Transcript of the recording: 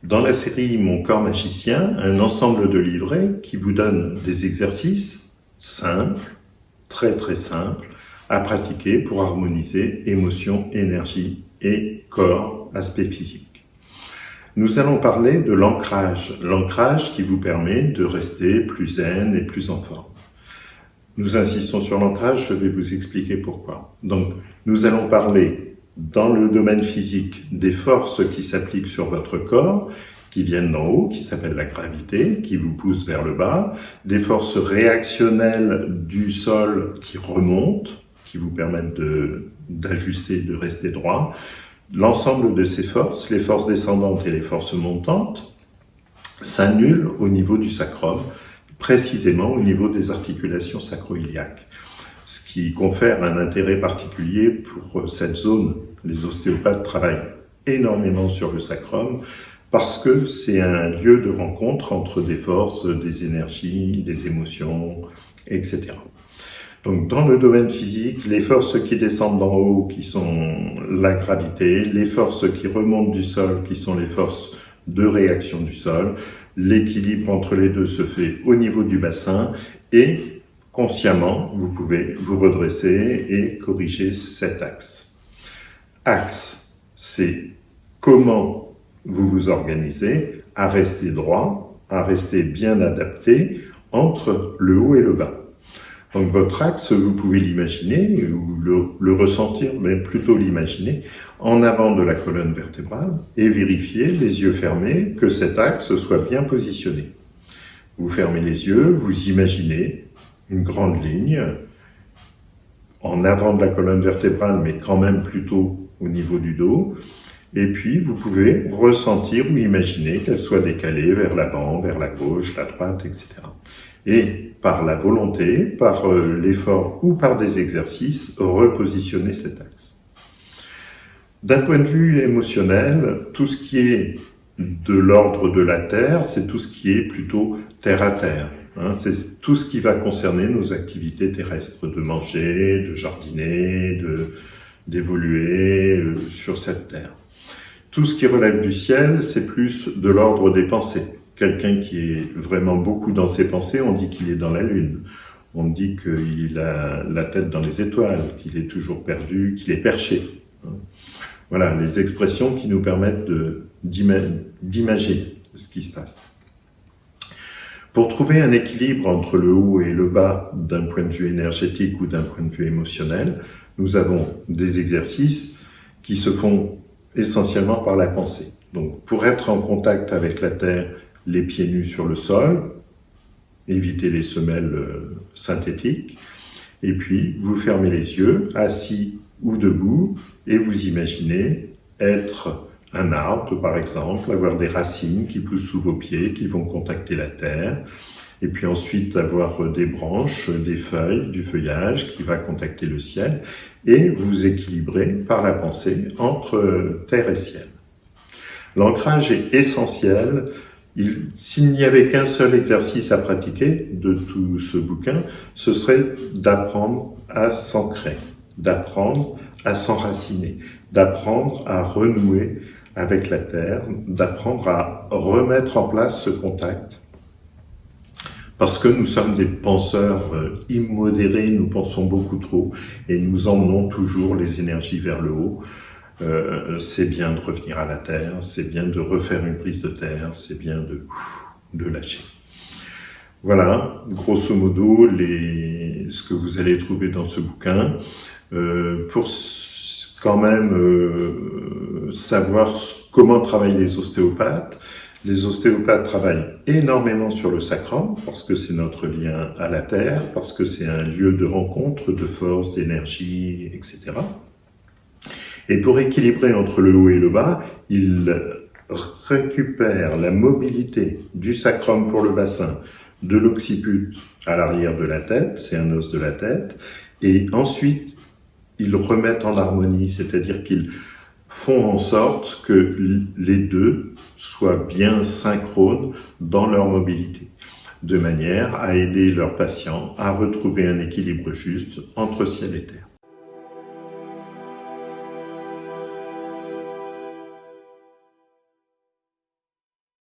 Dans la série Mon corps magicien, un ensemble de livrets qui vous donne des exercices simples, très simples, à pratiquer pour harmoniser émotion, énergie et corps, aspect physique. Nous allons parler de l'ancrage qui vous permet de rester plus zen et plus en forme. Nous insistons sur l'ancrage, je vais vous expliquer pourquoi. Donc, nous allons parler dans le domaine physique des forces qui s'appliquent sur votre corps, qui viennent d'en haut, qui s'appelle la gravité, qui vous pousse vers le bas, des forces réactionnelles du sol qui remontent, qui vous permettent d'ajuster, de rester droit. L'ensemble de ces forces, les forces descendantes et les forces montantes, s'annulent au niveau du sacrum, précisément au niveau des articulations sacro-iliaques, ce qui confère un intérêt particulier pour cette zone. Les ostéopathes travaillent énormément sur le sacrum parce que c'est un lieu de rencontre entre des forces, des énergies, des émotions, etc. Donc dans le domaine physique, les forces qui descendent d'en haut, qui sont la gravité, les forces qui remontent du sol, qui sont les forces de réaction du sol, l'équilibre entre les deux se fait au niveau du bassin et consciemment, vous pouvez vous redresser et corriger cet axe. Axe, c'est comment vous vous organisez à rester droit, à rester bien adapté entre le haut et le bas. Donc votre axe, vous pouvez l'imaginer ou le ressentir, mais plutôt l'imaginer en avant de la colonne vertébrale et vérifier, les yeux fermés, que cet axe soit bien positionné. Vous fermez les yeux, vous imaginez une grande ligne en avant de la colonne vertébrale, mais quand même plutôt au niveau du dos. Et puis, vous pouvez ressentir ou imaginer qu'elle soit décalée vers l'avant, vers la gauche, la droite, etc. Et par la volonté, par l'effort ou par des exercices, repositionner cet axe. D'un point de vue émotionnel, tout ce qui est de l'ordre de la terre, c'est tout ce qui est plutôt terre à terre. C'est tout ce qui va concerner nos activités terrestres, de manger, de jardiner, d'évoluer sur cette terre. Tout ce qui relève du ciel, c'est plus de l'ordre des pensées. Quelqu'un qui est vraiment beaucoup dans ses pensées, on dit qu'il est dans la lune. On dit qu'il a la tête dans les étoiles, qu'il est toujours perdu, qu'il est perché. Voilà, les expressions qui nous permettent d'imager ce qui se passe. Pour trouver un équilibre entre le haut et le bas d'un point de vue énergétique ou d'un point de vue émotionnel, nous avons des exercices qui se font essentiellement par la pensée. Donc, pour être en contact avec la terre, les pieds nus sur le sol, éviter les semelles synthétiques, et puis vous fermez les yeux, assis ou debout, et vous imaginez être un arbre, par exemple, avoir des racines qui poussent sous vos pieds, qui vont contacter la terre, et puis ensuite avoir des branches, des feuilles, du feuillage qui va contacter le ciel, et vous équilibrer par la pensée entre terre et ciel. L'ancrage est essentiel. S'il n'y avait qu'un seul exercice à pratiquer de tout ce bouquin, ce serait d'apprendre à s'ancrer, d'apprendre à s'enraciner, d'apprendre à renouer avec la terre, d'apprendre à remettre en place ce contact. Parce que nous sommes des penseurs immodérés, nous pensons beaucoup trop et nous emmenons toujours les énergies vers le haut. C'est bien de revenir à la terre, c'est bien de refaire une prise de terre, c'est bien de lâcher. Voilà, grosso modo, ce que vous allez trouver dans ce bouquin. Pour quand même savoir comment travaillent les ostéopathes. Les ostéopathes travaillent énormément sur le sacrum, parce que c'est notre lien à la terre, parce que c'est un lieu de rencontre, de force, d'énergie, etc. Et pour équilibrer entre le haut et le bas, ils récupèrent la mobilité du sacrum pour le bassin, de l'occiput à l'arrière de la tête, c'est un os de la tête, et ensuite ils remettent en harmonie, c'est-à-dire qu'ils font en sorte que les deux soient bien synchrones dans leur mobilité, de manière à aider leurs patients à retrouver un équilibre juste entre ciel et terre.